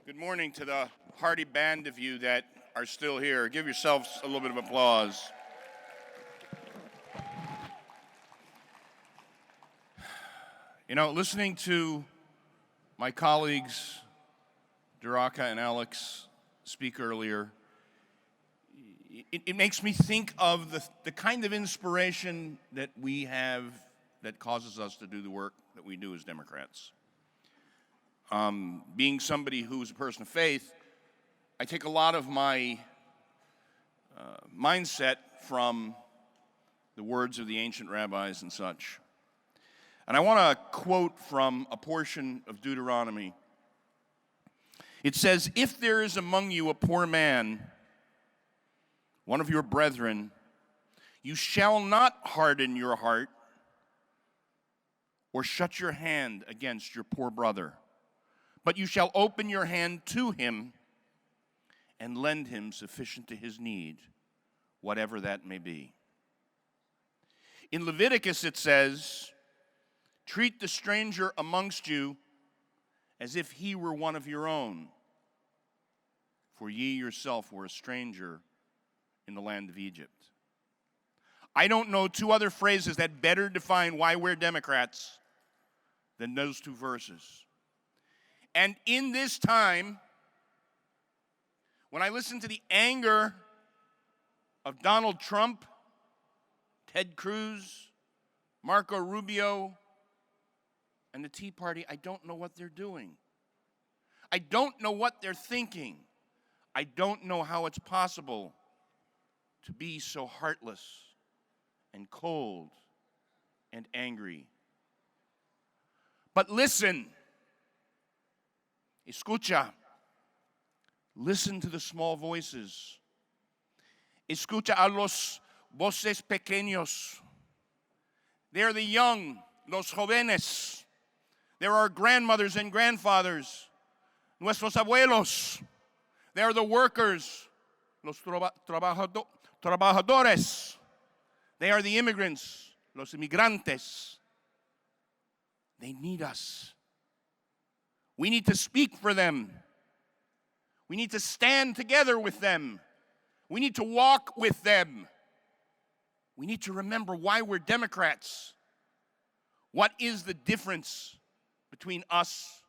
Good morning to the hearty band of you that are still here. Give yourselves a little bit of applause. You know, listening to my colleagues, Duraka and Alex, speak earlier, it makes me think of the kind of inspiration that we have that causes us to do the work that we do as Democrats. Being somebody who's a person of faith, I take a lot of my mindset from the words of the ancient rabbis and such. And I want to quote from a portion of Deuteronomy. It says, "If there is among you a poor man, one of your brethren, you shall not harden your heart or shut your hand against your poor brother. But you shall open your hand to him and lend him sufficient to his need, whatever that may be." In Leviticus it says, "Treat the stranger amongst you as if he were one of your own, for ye yourself were a stranger in the land of Egypt." I don't know two other phrases that better define why we're Democrats than those two verses. And in this time, when I listen to the anger of Donald Trump, Ted Cruz, Marco Rubio, and the Tea Party, I don't know what they're doing. I don't know what they're thinking. I don't know how it's possible to be so heartless and cold and angry. But listen. Escucha. Listen to the small voices. Escucha a los voces pequeños. They're the young, los jóvenes. There are grandmothers and grandfathers, nuestros abuelos. They're the workers, los trabajadores. They are the immigrants, los inmigrantes. They need us. We need to speak for them. We need to stand together with them. We need to walk with them. We need to remember why we're Democrats. What is the difference between us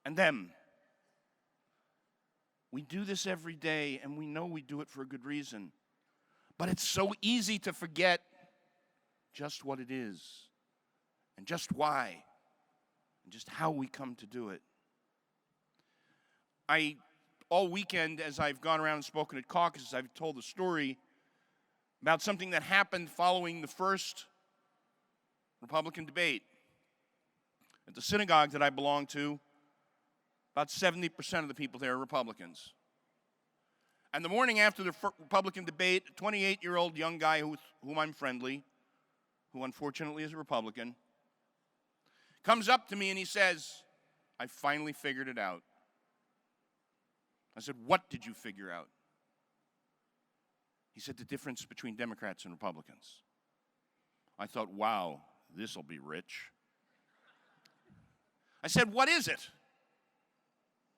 and them? We do this every day, and we know we do it for a good reason. But it's so easy to forget just what it is, and just why, and just how we come to do it. All weekend, as I've gone around and spoken at caucuses, I've told the story about something that happened following the first Republican debate. At the synagogue that I belong to, about 70% of the people there are Republicans. And the morning after the Republican debate, a 28-year-old young guy whom I'm friendly, who unfortunately is a Republican, comes up to me and he says, "I finally figured it out." I said, "What did you figure out?" He said, "The difference between Democrats and Republicans." I thought, wow, this'll be rich. I said, "What is it?"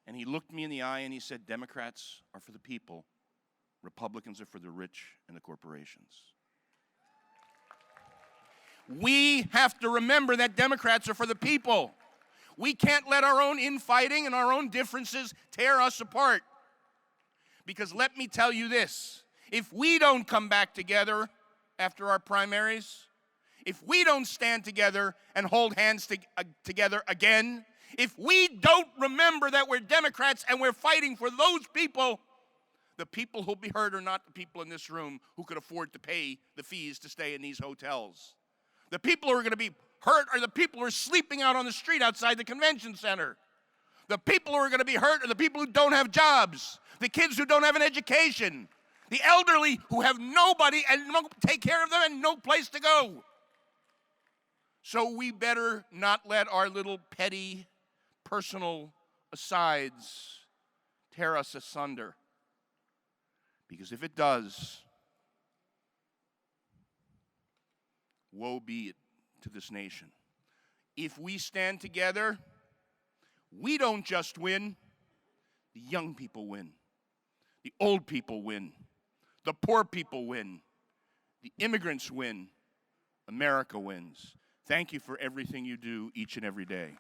And he looked me in the eye and he said, "Democrats are for the people, Republicans are for the rich and the corporations." We have to remember that Democrats are for the people. We can't let our own infighting and our own differences tear us apart. Because let me tell you this, if we don't come back together after our primaries, if we don't stand together and hold hands together again, if we don't remember that we're Democrats and we're fighting for those people, the people who'll be hurt are not the people in this room who could afford to pay the fees to stay in these hotels. The people who are going to be hurt are the people who are sleeping out on the street outside the convention center. The people who are going to be hurt are the people who don't have jobs, the kids who don't have an education, the elderly who have nobody and no take care of them and no place to go. So we better not let our little petty personal asides tear us asunder. Because if it does, woe be it to this nation. If we stand together, we don't just win, The young people win. The old people win. The poor people win. The immigrants win. America wins. Thank you for everything you do each and every day.